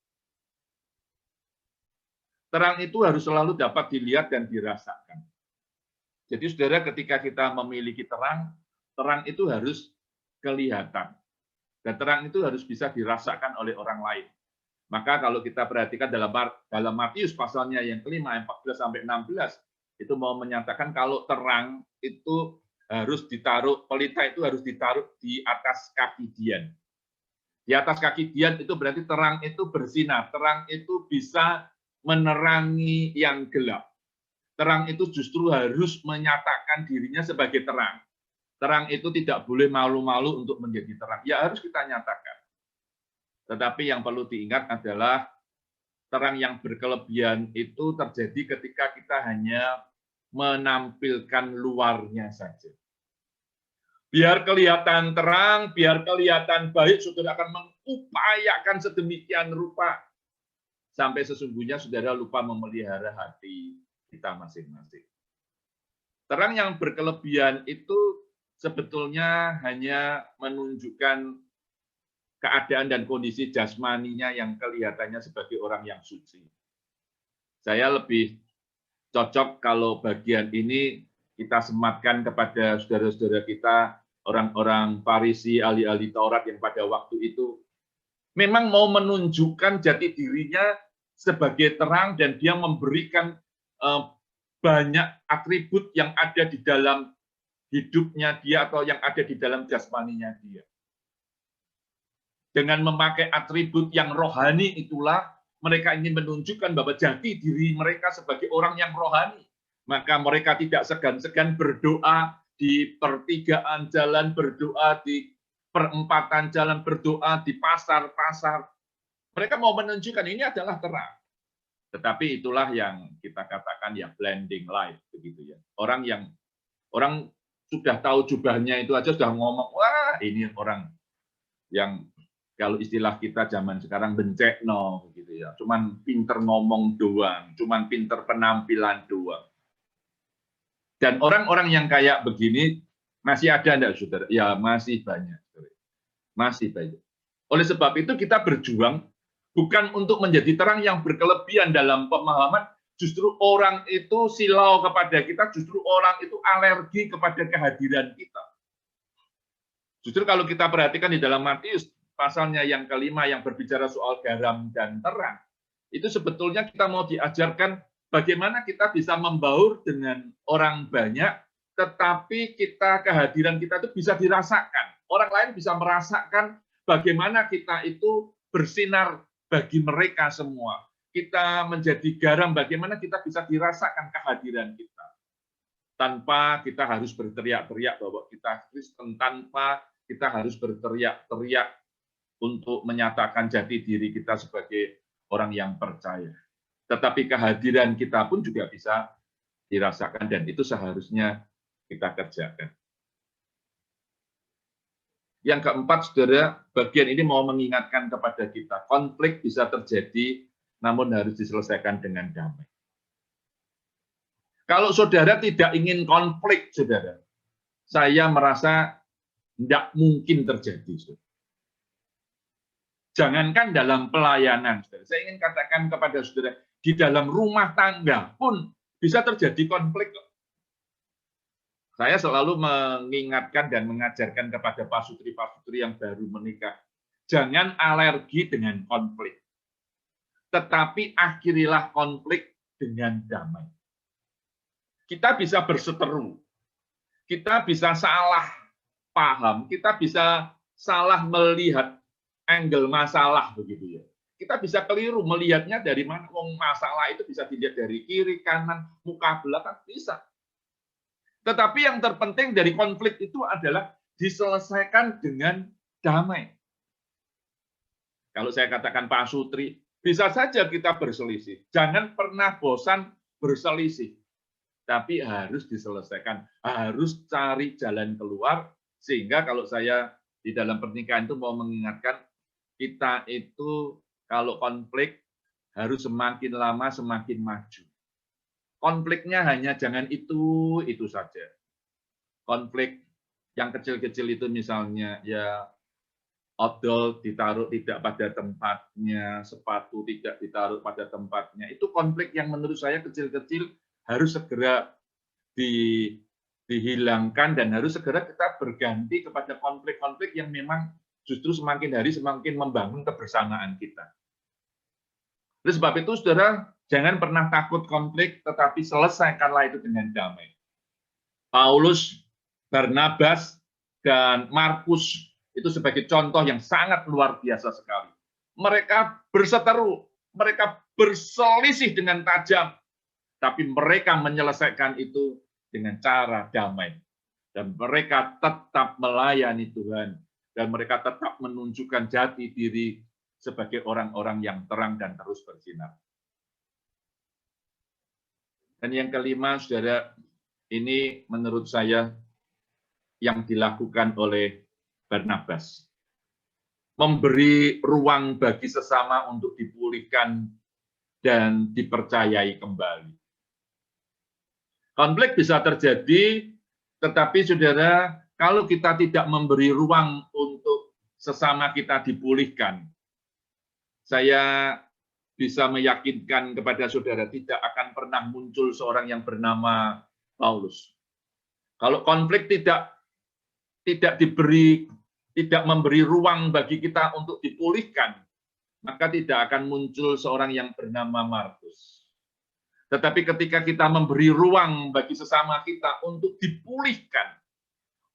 Terang itu harus selalu dapat dilihat dan dirasakan. Jadi, saudara, ketika kita memiliki terang, terang itu harus kelihatan. Dan terang itu harus bisa dirasakan oleh orang lain. Maka kalau kita perhatikan dalam Matius pasalnya yang kelima, 14-16, itu mau menyatakan kalau terang itu harus ditaruh, pelita itu harus ditaruh di atas kaki Dian. Di atas kaki Dian itu berarti terang itu bersinar, terang itu bisa menerangi yang gelap. Terang itu justru harus menyatakan dirinya sebagai terang. Terang itu tidak boleh malu-malu untuk menjadi terang. Ya, harus kita nyatakan. Tetapi yang perlu diingat adalah terang yang berkelebihan itu terjadi ketika kita hanya menampilkan luarnya saja. Biar kelihatan terang, biar kelihatan baik, saudara akan mengupayakan sedemikian rupa, sampai sesungguhnya saudara lupa memelihara hati kita masing-masing. Terang yang berkelebihan itu sebetulnya hanya menunjukkan keadaan dan kondisi jasmaninya yang kelihatannya sebagai orang yang suci. Saya lebih cocok kalau bagian ini kita sematkan kepada saudara-saudara kita, orang-orang Farisi, ahli-ahli Taurat yang pada waktu itu memang mau menunjukkan jati dirinya sebagai terang, dan dia memberikan banyak atribut yang ada di dalam hidupnya dia atau yang ada di dalam jasmaninya dia. Dengan memakai atribut yang rohani itulah mereka ingin menunjukkan bahwa jati diri mereka sebagai orang yang rohani. Maka mereka tidak segan-segan berdoa di pertigaan jalan, berdoa di perempatan jalan, berdoa di pasar-pasar. Mereka mau menunjukkan ini adalah terang. Tetapi itulah yang kita katakan ya blending light, begitu ya. Orang sudah tahu jubahnya itu aja sudah ngomong, wah ini orang yang kalau istilah kita zaman sekarang bencekno, begitu ya. Cuman pinter ngomong doang, cuman pinter penampilan doang. Dan orang-orang yang kayak begini masih ada enggak, saudara? Ya masih banyak, masih banyak. Oleh sebab itu kita berjuang bukan untuk menjadi terang yang berkelebihan dalam pemahaman, justru orang itu silau kepada kita, justru orang itu alergi kepada kehadiran kita. Justru kalau kita perhatikan di dalam Matius, pasalnya yang kelima yang berbicara soal garam dan terang, itu sebetulnya kita mau diajarkan bagaimana kita bisa membaur dengan orang banyak, tetapi kehadiran kita itu bisa dirasakan. Orang lain bisa merasakan bagaimana kita itu bersinar bagi mereka semua. Kita menjadi garam, bagaimana kita bisa dirasakan kehadiran kita. Tanpa kita harus berteriak-teriak bahwa kita Kristen, tanpa kita harus berteriak-teriak untuk menyatakan jati diri kita sebagai orang yang percaya. Tetapi kehadiran kita pun juga bisa dirasakan, dan itu seharusnya kita kerjakan. Yang keempat, saudara, bagian ini mau mengingatkan kepada kita, konflik bisa terjadi, namun harus diselesaikan dengan damai. Kalau saudara tidak ingin konflik, saudara, saya merasa tidak mungkin terjadi. Saudara. Jangankan dalam pelayanan, saudara. Saya ingin katakan kepada saudara, di dalam rumah tangga pun bisa terjadi konflik. Saya selalu mengingatkan dan mengajarkan kepada pasutri-pasutri yang baru menikah, jangan alergi dengan konflik. Tetapi akhirilah konflik dengan damai. Kita bisa berseteru, kita bisa salah paham, kita bisa salah melihat angle masalah, begitu ya. Kita bisa keliru melihatnya dari mana, masalah itu bisa dilihat dari kiri, kanan, muka belakang, bisa. Tetapi yang terpenting dari konflik itu adalah diselesaikan dengan damai. Kalau saya katakan Pak Sutri, bisa saja kita berselisih. Jangan pernah bosan berselisih. Tapi harus diselesaikan. Harus cari jalan keluar. Sehingga kalau saya di dalam pernikahan itu mau mengingatkan, kita itu kalau konflik harus semakin lama semakin maju. Konfliknya hanya jangan itu saja. Konflik yang kecil-kecil itu misalnya ya odol ditaruh tidak pada tempatnya, sepatu tidak ditaruh pada tempatnya. Itu konflik yang menurut saya kecil-kecil harus segera dihilangkan, dan harus segera kita berganti kepada konflik-konflik yang memang justru semakin hari semakin membangun kebersamaan kita. Oleh sebab itu, saudara, jangan pernah takut konflik, tetapi selesaikanlah itu dengan damai. Paulus, Barnabas, dan Markus itu sebagai contoh yang sangat luar biasa sekali. Mereka berseteru, mereka berselisih dengan tajam, tapi mereka menyelesaikan itu dengan cara damai. Dan mereka tetap melayani Tuhan, dan mereka tetap menunjukkan jati diri sebagai orang-orang yang terang dan terus bersinar. Dan yang kelima, saudara, ini menurut saya yang dilakukan oleh Barnabas. Memberi ruang bagi sesama untuk dipulihkan dan dipercayai kembali. Konflik bisa terjadi, tetapi saudara, kalau kita tidak memberi ruang untuk sesama kita dipulihkan, saya bisa meyakinkan kepada saudara tidak akan pernah muncul seorang yang bernama Paulus. Kalau konflik tidak memberi ruang bagi kita untuk dipulihkan, maka tidak akan muncul seorang yang bernama Markus. Tetapi ketika kita memberi ruang bagi sesama kita untuk dipulihkan,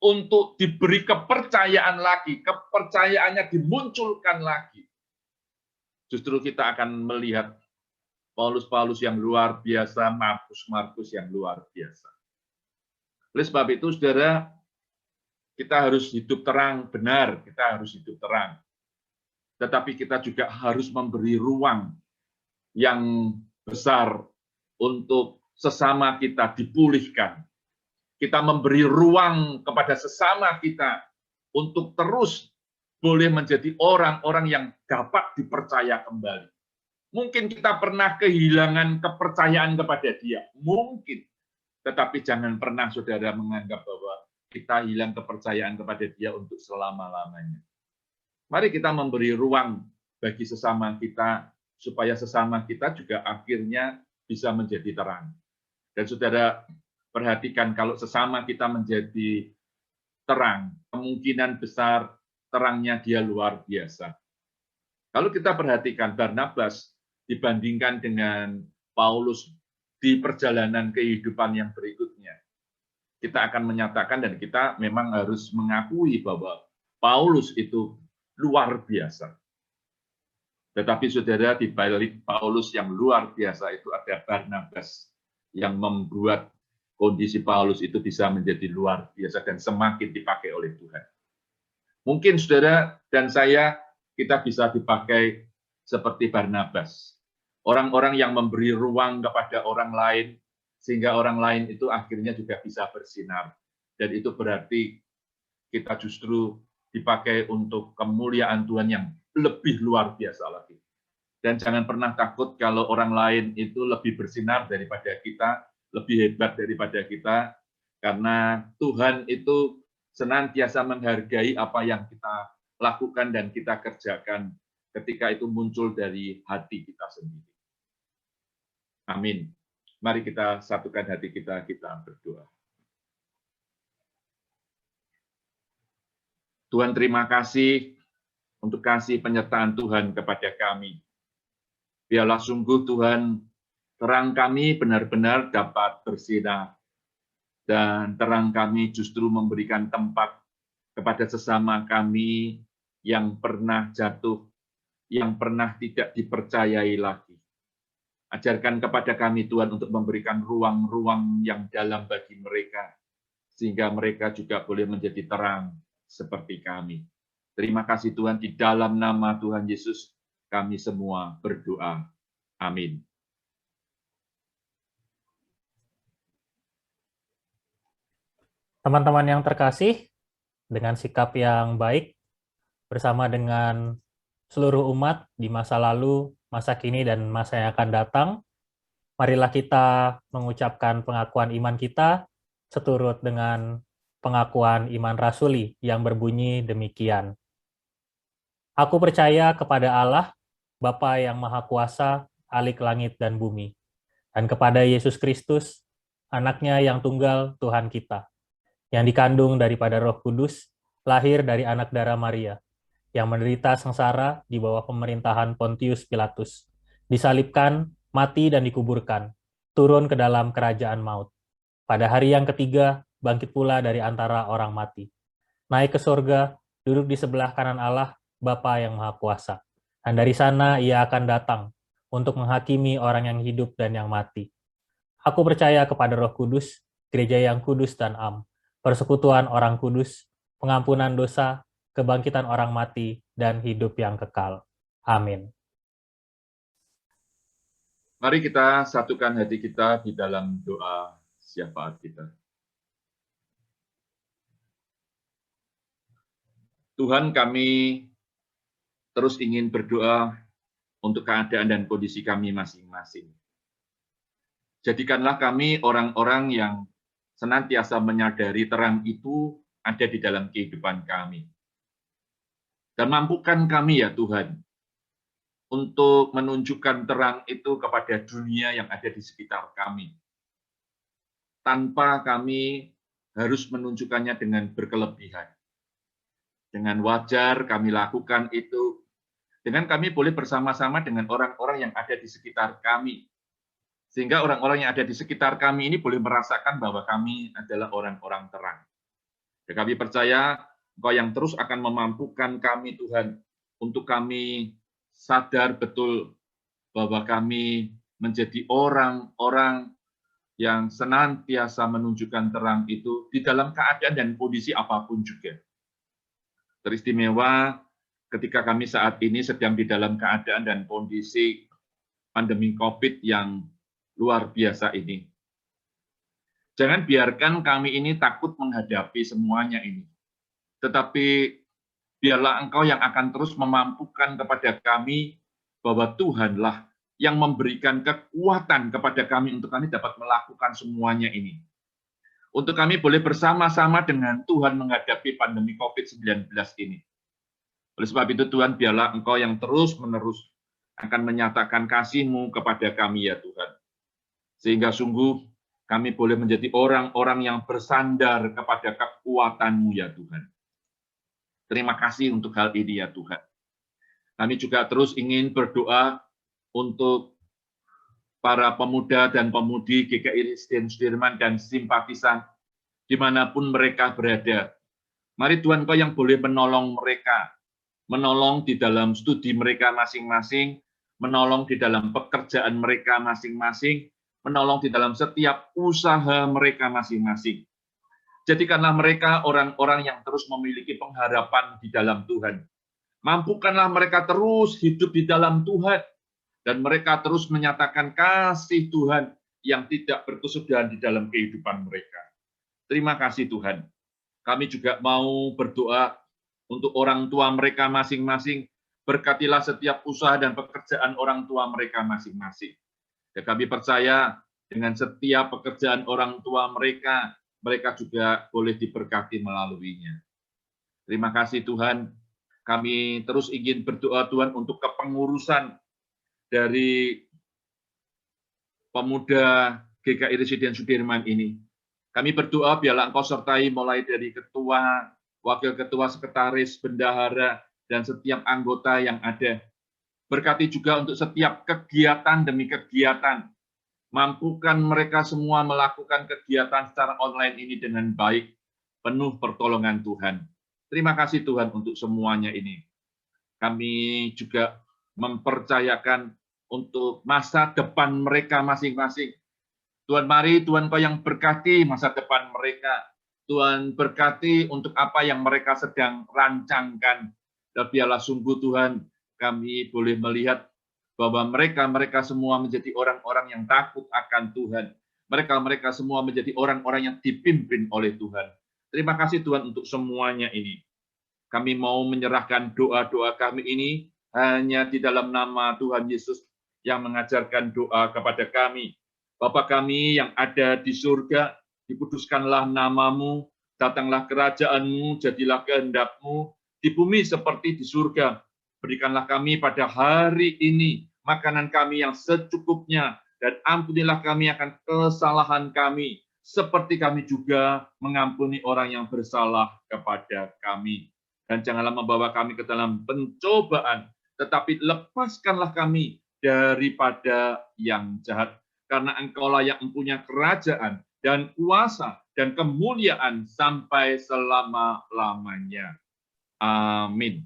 untuk diberi kepercayaan lagi, kepercayaannya dimunculkan lagi, justru kita akan melihat Paulus-Paulus yang luar biasa, Markus-Markus yang luar biasa. Oleh sebab itu, saudara, kita harus hidup terang, benar, kita harus hidup terang. Tetapi kita juga harus memberi ruang yang besar untuk sesama kita dipulihkan. Kita memberi ruang kepada sesama kita untuk terus boleh menjadi orang-orang yang dapat dipercaya kembali. Mungkin kita pernah kehilangan kepercayaan kepada dia, mungkin. Tetapi jangan pernah saudara menganggap bahwa kita hilang kepercayaan kepada dia untuk selama-lamanya. Mari kita memberi ruang bagi sesama kita, supaya sesama kita juga akhirnya bisa menjadi terang. Dan saudara perhatikan, kalau sesama kita menjadi terang, kemungkinan besar terangnya dia luar biasa. Kalau kita perhatikan Barnabas dibandingkan dengan Paulus di perjalanan kehidupan yang berikutnya, kita akan menyatakan dan kita memang harus mengakui bahwa Paulus itu luar biasa. Tetapi saudara, di balik Paulus yang luar biasa itu ada Barnabas yang membuat kondisi Paulus itu bisa menjadi luar biasa dan semakin dipakai oleh Tuhan. Mungkin saudara dan saya, kita bisa dipakai seperti Barnabas. Orang-orang yang memberi ruang kepada orang lain, sehingga orang lain itu akhirnya juga bisa bersinar. Dan itu berarti kita justru dipakai untuk kemuliaan Tuhan yang lebih luar biasa lagi. Dan jangan pernah takut kalau orang lain itu lebih bersinar daripada kita, lebih hebat daripada kita, karena Tuhan itu senantiasa menghargai apa yang kita lakukan dan kita kerjakan ketika itu muncul dari hati kita sendiri. Amin. Mari kita satukan hati kita berdoa. Tuhan, terima kasih untuk kasih penyertaan Tuhan kepada kami. Biarlah sungguh Tuhan, terang kami benar-benar dapat bersinar. Dan terang kami justru memberikan tempat kepada sesama kami yang pernah jatuh, yang pernah tidak dipercayai lagi. Ajarkan kepada kami Tuhan untuk memberikan ruang-ruang yang dalam bagi mereka, sehingga mereka juga boleh menjadi terang seperti kami. Terima kasih Tuhan, di dalam nama Tuhan Yesus kami semua berdoa. Amin. Teman-teman yang terkasih, dengan sikap yang baik, bersama dengan seluruh umat di masa lalu, masa kini, dan masa yang akan datang, marilah kita mengucapkan pengakuan iman kita seturut dengan pengakuan iman rasuli yang berbunyi demikian. Aku percaya kepada Allah, Bapa yang Maha Kuasa, Alik langit dan bumi, dan kepada Yesus Kristus, Anaknya yang tunggal Tuhan kita, yang dikandung daripada Roh Kudus, lahir dari anak darah Maria, yang menderita sengsara di bawah pemerintahan Pontius Pilatus, disalibkan, mati dan dikuburkan, turun ke dalam kerajaan maut. Pada hari yang ketiga, bangkit pula dari antara orang mati. Naik ke surga, duduk di sebelah kanan Allah, Bapa yang Maha Kuasa. Dan dari sana ia akan datang untuk menghakimi orang yang hidup dan yang mati. Aku percaya kepada Roh Kudus, gereja yang kudus dan am, persekutuan orang kudus, pengampunan dosa, kebangkitan orang mati, dan hidup yang kekal. Amin. Mari kita satukan hati kita di dalam doa syafaat kita. Tuhan, kami terus ingin berdoa untuk keadaan dan kondisi kami masing-masing. Jadikanlah kami orang-orang yang senantiasa menyadari terang itu ada di dalam kehidupan kami. Dan mampukan kami ya Tuhan, untuk menunjukkan terang itu kepada dunia yang ada di sekitar kami. Tanpa kami harus menunjukkannya dengan berkelebihan. Dengan wajar kami lakukan itu, dengan kami boleh bersama-sama dengan orang-orang yang ada di sekitar kami. Sehingga orang-orang yang ada di sekitar kami ini boleh merasakan bahwa kami adalah orang-orang terang. Dan kami percaya Engkau yang terus akan memampukan kami Tuhan, untuk kami sadar betul bahwa kami menjadi orang-orang yang senantiasa menunjukkan terang itu di dalam keadaan dan kondisi apapun juga. Teristimewa ketika kami saat ini sedang di dalam keadaan dan kondisi pandemi COVID yang luar biasa ini. Jangan biarkan kami ini takut menghadapi semuanya ini. Tetapi biarlah Engkau yang akan terus memampukan kepada kami bahwa Tuhanlah yang memberikan kekuatan kepada kami untuk kami dapat melakukan semuanya ini. Untuk kami boleh bersama-sama dengan Tuhan menghadapi pandemi COVID-19 ini. Oleh sebab itu Tuhan, biarlah Engkau yang terus-menerus akan menyatakan kasih-Mu kepada kami ya Tuhan. sehingga sungguh kami boleh menjadi orang-orang yang bersandar kepada kekuatan-Mu ya Tuhan. Terima kasih untuk hal ini ya Tuhan. Kami juga terus ingin berdoa untuk para pemuda dan pemudi GKI Residen Sudirman dan simpatisan dimanapun mereka berada. Mari Tuhan Kau yang boleh menolong mereka, menolong di dalam studi mereka masing-masing, menolong di dalam pekerjaan mereka masing-masing, menolong di dalam setiap usaha mereka masing-masing. Jadikanlah mereka orang-orang yang terus memiliki pengharapan di dalam Tuhan. Mampukanlah mereka terus hidup di dalam Tuhan, dan mereka terus menyatakan kasih Tuhan yang tidak berkesudahan di dalam kehidupan mereka. Terima kasih Tuhan. Kami juga mau berdoa untuk orang tua mereka masing-masing. Berkatilah setiap usaha dan pekerjaan orang tua mereka masing-masing. Dan kami percaya dengan setiap pekerjaan orang tua mereka, mereka juga boleh diberkati melaluinya. Terima kasih Tuhan. Kami terus ingin berdoa Tuhan untuk kepengurusan dari pemuda GKI Residen Sudirman ini. Kami berdoa biarlah Engkau sertai mulai dari ketua, wakil ketua, sekretaris, bendahara, dan setiap anggota yang ada. Berkati juga untuk setiap kegiatan demi kegiatan. Mampukan mereka semua melakukan kegiatan secara online ini dengan baik, penuh pertolongan Tuhan. Terima kasih Tuhan untuk semuanya ini. Kami juga mempercayakan untuk masa depan mereka masing-masing. Tuhan, mari Tuhan Kau yang berkati masa depan mereka. Tuhan berkati untuk apa yang mereka sedang rancangkan. Dan biarlah sungguh Tuhan, kami boleh melihat bahwa mereka semua menjadi orang-orang yang takut akan Tuhan. Mereka semua menjadi orang-orang yang dipimpin oleh Tuhan. Terima kasih Tuhan untuk semuanya ini. Kami mau menyerahkan doa-doa kami ini hanya di dalam nama Tuhan Yesus yang mengajarkan doa kepada kami. Bapa kami yang ada di surga, dikuduskanlah namamu, datanglah kerajaan-Mu, jadilah kehendak-Mu, di bumi seperti di surga. Berikanlah kami pada hari ini makanan kami yang secukupnya, dan ampunilah kami akan kesalahan kami, seperti kami juga mengampuni orang yang bersalah kepada kami. Dan janganlah membawa kami ke dalam pencobaan, tetapi lepaskanlah kami daripada yang jahat. Karena Engkaulah yang mempunyai kerajaan dan kuasa dan kemuliaan sampai selama-lamanya. Amin.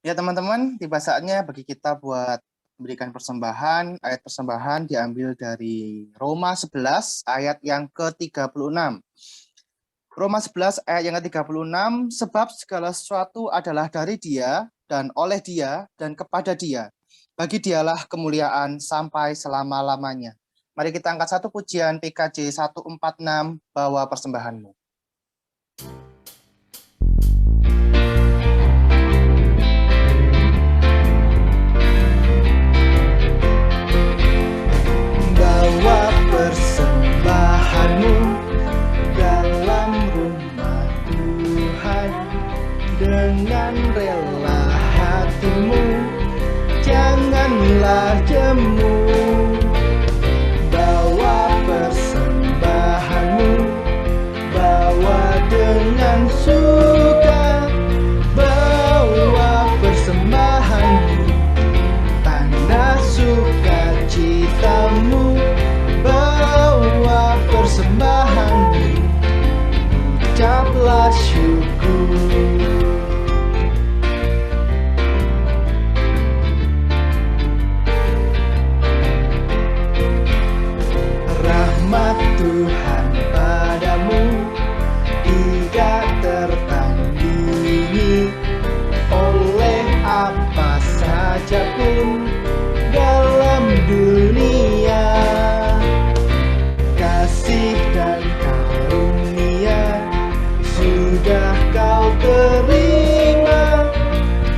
Ya teman-teman, tiba saatnya bagi kita buat memberikan persembahan. Ayat persembahan diambil dari Roma 11 ayat yang ke-36. Roma 11 ayat yang ke-36, sebab segala sesuatu adalah dari Dia dan oleh Dia dan kepada Dia. Bagi Dialah kemuliaan sampai selama-lamanya. Mari kita angkat satu pujian PKJ 146, bawa persembahanmu. Bawa persembahanmu dalam rumah Tuhan dengan rela hatimu. Janganlah jemu, bawa persembahanmu, bawa dengan suka, bawa persembahanmu, tanda sukacitamu, bawa persembahanmu, ucaplah syukur. Tuhan padamu tidak tertandingi oleh apa saja pun dalam dunia. Kasih dan karunia sudah kau terima,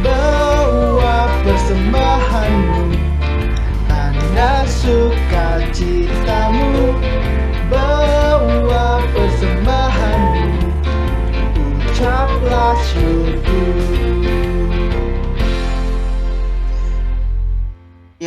bawa persembahanmu, tanda sukacitamu, bawa persembahanmu, ucaplah syukur.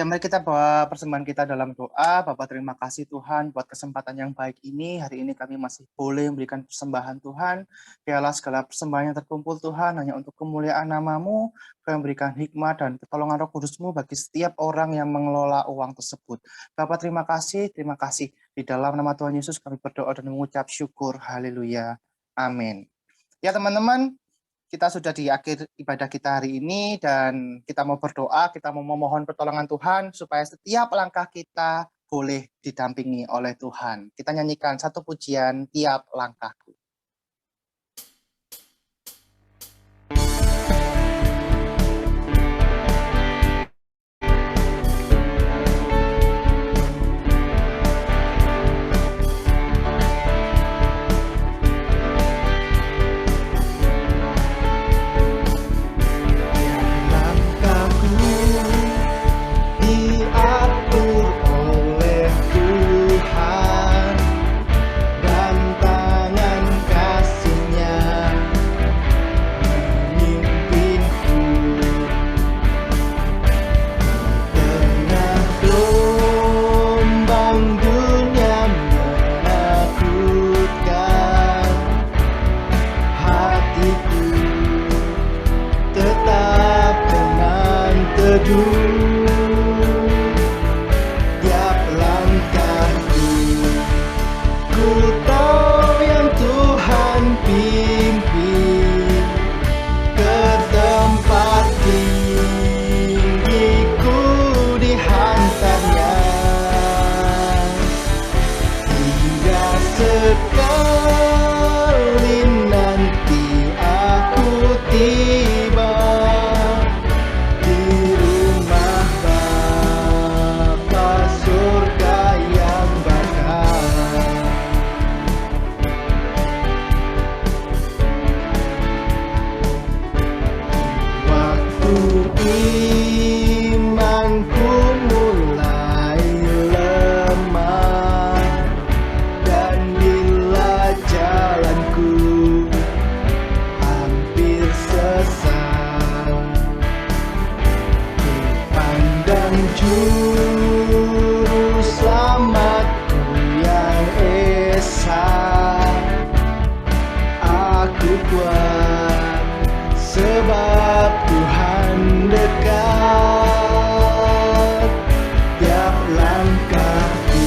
Ya, mari kita bawa persembahan kita dalam doa. Bapak, terima kasih Tuhan buat kesempatan yang baik ini. Hari ini kami masih boleh memberikan persembahan Tuhan. Biarlah segala persembahan yang terkumpul Tuhan hanya untuk kemuliaan nama-Mu, Kau memberikan hikmat dan pertolongan Roh Kudus-Mu bagi setiap orang yang mengelola uang tersebut. Bapak, terima kasih, terima kasih. Di dalam nama Tuhan Yesus kami berdoa dan mengucap syukur. Haleluya. Amin. Ya teman-teman, kita sudah di akhir ibadah kita hari ini dan kita mau berdoa, kita mau memohon pertolongan Tuhan supaya setiap langkah kita boleh didampingi oleh Tuhan. Kita nyanyikan satu pujian tiap langkahku. Diatur oleh Tuhan dan tangan kasih-Nya memimpinku. Tengah gelombang dunia menakutkan, hatiku tetap tenang teduh. Sekali nanti aku tiba di rumah Bapa surga yang bakal. Waktu imanku mulai lemah dan bila jalanku hampir sesat, ku pandang juru selamatku yang esa. Aku kuat sebab Tuhan dekat. Tiap langkahku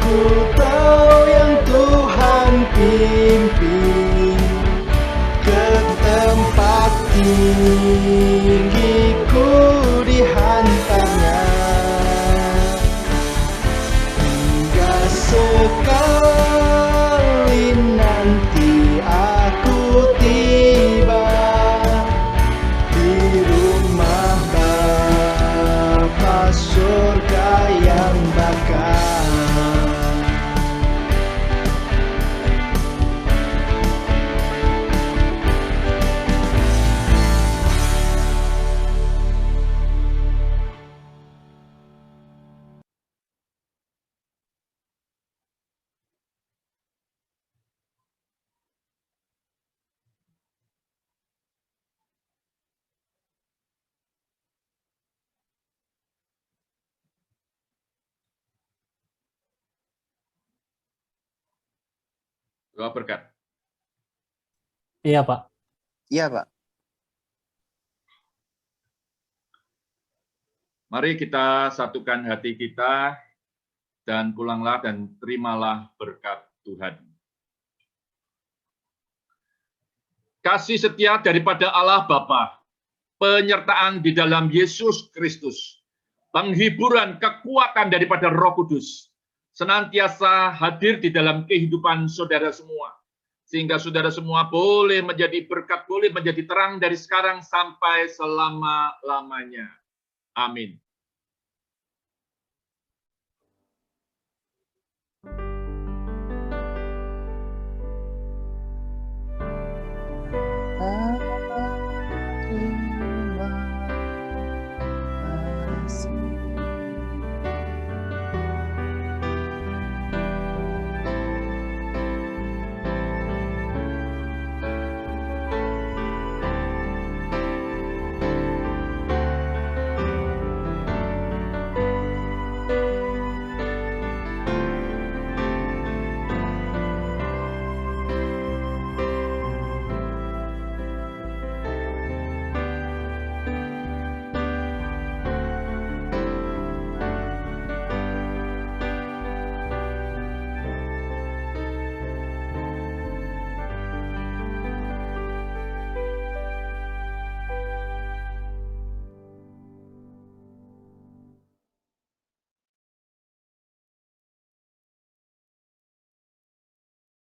ku tahu yang Tuhan pimpin ke tempat tinggiku dihantarnya. Hingga sekali nanti aku tiba di rumah Bapa surga yang bakal. Doa berkat. Iya, Pak. Iya, Pak. Mari kita satukan hati kita dan pulanglah dan terimalah berkat Tuhan. Kasih setia daripada Allah Bapa, penyertaan di dalam Yesus Kristus, penghiburan kekuatan daripada Roh Kudus, senantiasa hadir di dalam kehidupan saudara semua, sehingga saudara semua boleh menjadi berkat, boleh menjadi terang dari sekarang sampai selama-lamanya. Amin.